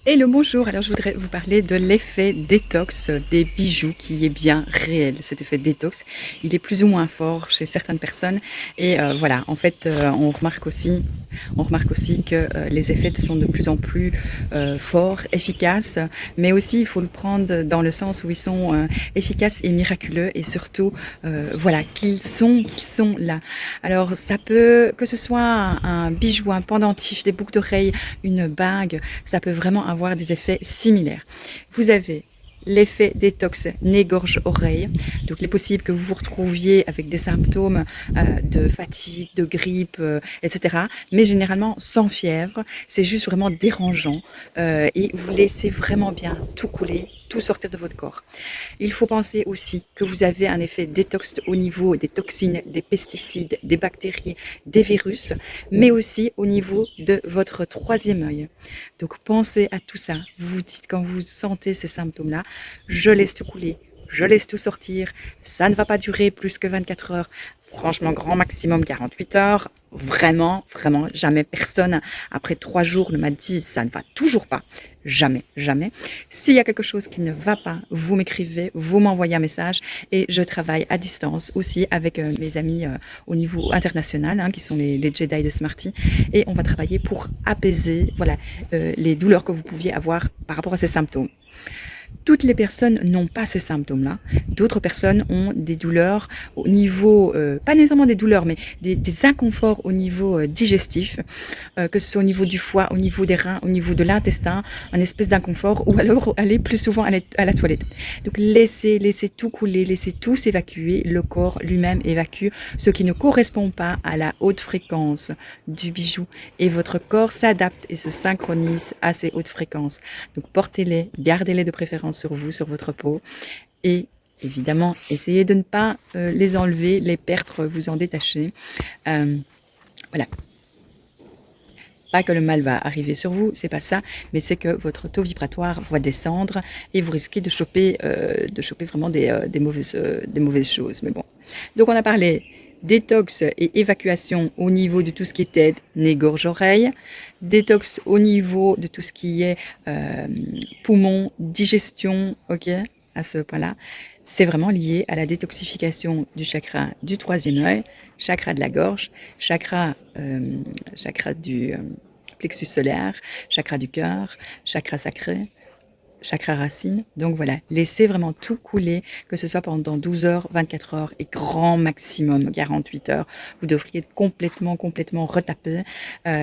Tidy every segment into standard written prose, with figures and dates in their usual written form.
Hello, bonjour. Alors, je voudrais vous parler de l'effet détox des bijoux qui est bien réel. Cet effet détox, il est plus ou moins fort chez certaines personnes. Et voilà, en fait, on remarque aussi que les effets sont de plus en plus forts, efficaces. Mais aussi, il faut le prendre dans le sens où ils sont efficaces et miraculeux. Et surtout, voilà, qu'ils sont là. Alors, ça peut, que ce soit un bijou, un pendentif, des boucles d'oreilles, une bague, ça peut vraiment avoir des effets similaires. Vous avez l'effet détox nez-gorge-oreille. Donc, il est possible que vous vous retrouviez avec des symptômes de fatigue, de grippe, etc. Mais généralement sans fièvre. C'est juste vraiment dérangeant et vous laissez vraiment bien tout couler, tout sortir de votre corps. Il faut penser aussi que vous avez un effet détox au niveau des toxines, des pesticides, des bactéries, des virus, mais aussi au niveau de votre troisième œil. Donc pensez à tout ça. Vous vous dites quand vous sentez ces symptômes-là, je laisse tout couler, je laisse tout sortir, ça ne va pas durer plus que 24 heures. Franchement, grand maximum 48 heures. Vraiment, vraiment, jamais personne, après 3 jours, ne m'a dit ça ne va toujours pas. Jamais, jamais. S'il y a quelque chose qui ne va pas, vous m'écrivez, vous m'envoyez un message et je travaille à distance aussi avec mes amis au niveau international, qui sont les Jedi de Smarty. Et on va travailler pour apaiser voilà, les douleurs que vous pouviez avoir par rapport à ces symptômes. Toutes les personnes n'ont pas ces symptômes-là. D'autres personnes ont des douleurs au niveau, pas nécessairement des douleurs, mais des inconforts au niveau digestif, que ce soit au niveau du foie, au niveau des reins, au niveau de l'intestin, un espèce d'inconfort, ou alors aller plus souvent à la toilette. Donc laissez tout couler, laissez tout s'évacuer. Le corps lui-même évacue ce qui ne correspond pas à la haute fréquence du bijou. Et votre corps s'adapte et se synchronise à ces hautes fréquences. Donc portez-les, gardez-les de préférence sur vous, sur votre peau. Et évidemment, essayez de ne pas les enlever, les perdre, vous en détacher. Voilà. Pas que le mal va arriver sur vous, c'est pas ça, mais c'est que votre taux vibratoire va descendre et vous risquez de choper vraiment des mauvaises choses. Mais bon. Donc on a parlé détox et évacuation au niveau de tout ce qui est tête, nez, gorge, oreille. Détox au niveau de tout ce qui est poumon, digestion, ok, à ce point-là. C'est vraiment lié à la détoxification du chakra du troisième œil, chakra de la gorge, chakra du plexus solaire, chakra du cœur, chakra sacré, chakra racine. Donc voilà, laissez vraiment tout couler, que ce soit pendant 12 heures, 24 heures et grand maximum 48 heures. Vous devriez être complètement retapé.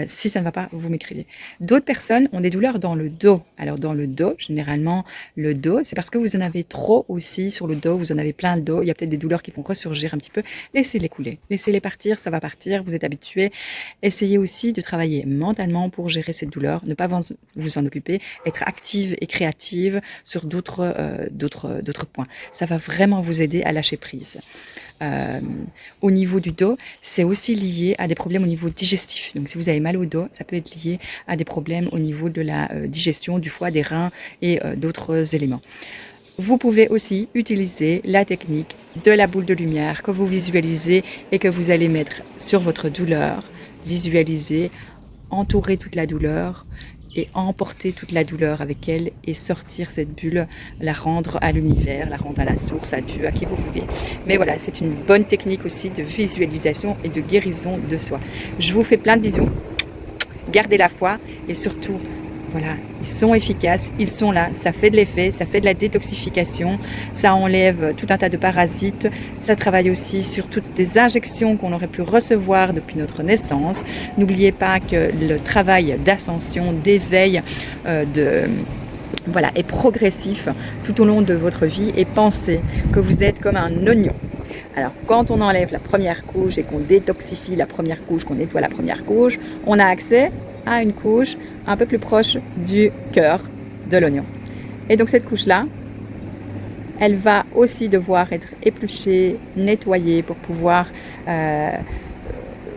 Si ça ne va pas, vous m'écrivez. D'autres personnes ont des douleurs dans le dos. Alors dans le dos, généralement, le dos, c'est parce que vous en avez trop aussi sur le dos, vous en avez plein le dos, il y a peut-être des douleurs qui vont ressurgir un petit peu. Laissez-les couler, laissez-les partir, ça va partir, vous êtes habitué. Essayez aussi de travailler mentalement pour gérer cette douleur, ne pas vous en occuper, être active et créative sur d'autres points. Ça va vraiment vous aider à lâcher prise. Au niveau du dos, c'est aussi lié à des problèmes au niveau digestif. Donc si vous avez mal au dos, ça peut être lié à des problèmes au niveau de la digestion, du foie, des reins et d'autres éléments. Vous pouvez aussi utiliser la technique de la boule de lumière que vous visualisez et que vous allez mettre sur votre douleur. Visualiser, entourer toute la douleur et emporter toute la douleur avec elle et sortir cette bulle, la rendre à l'univers, la rendre à la source, à Dieu, à qui vous voulez. Mais voilà, c'est une bonne technique aussi de visualisation et de guérison de soi. Je vous fais plein de bisous. Gardez la foi et surtout, voilà, ils sont efficaces, ils sont là, ça fait de l'effet, ça fait de la détoxification, ça enlève tout un tas de parasites, ça travaille aussi sur toutes les injections qu'on aurait pu recevoir depuis notre naissance. N'oubliez pas que le travail d'ascension, d'éveil, voilà, est progressif tout au long de votre vie et pensez que vous êtes comme un oignon. Alors, quand on enlève la première couche et qu'on détoxifie la première couche, qu'on nettoie la première couche, on a accès à une couche un peu plus proche du cœur de l'oignon. Et donc, cette couche-là, elle va aussi devoir être épluchée, nettoyée pour pouvoir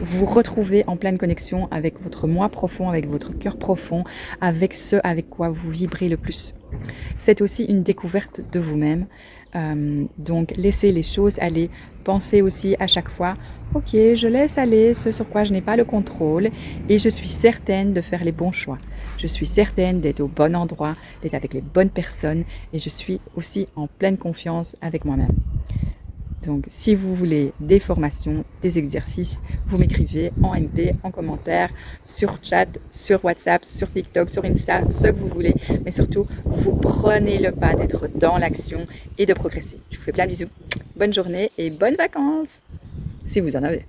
vous retrouver en pleine connexion avec votre moi profond, avec votre cœur profond, avec ce avec quoi vous vibrez le plus. C'est aussi une découverte de vous-même. Donc laissez les choses aller. Pensez aussi à chaque fois, ok, je laisse aller ce sur quoi je n'ai pas le contrôle et je suis certaine de faire les bons choix. Je suis certaine d'être au bon endroit, d'être avec les bonnes personnes et je suis aussi en pleine confiance avec moi-même. Donc, si vous voulez des formations, des exercices, vous m'écrivez en MP, en commentaire, sur chat, sur WhatsApp, sur TikTok, sur Insta, ce que vous voulez. Mais surtout, vous prenez le pas d'être dans l'action et de progresser. Je vous fais plein de bisous. Bonne journée et bonnes vacances, si vous en avez.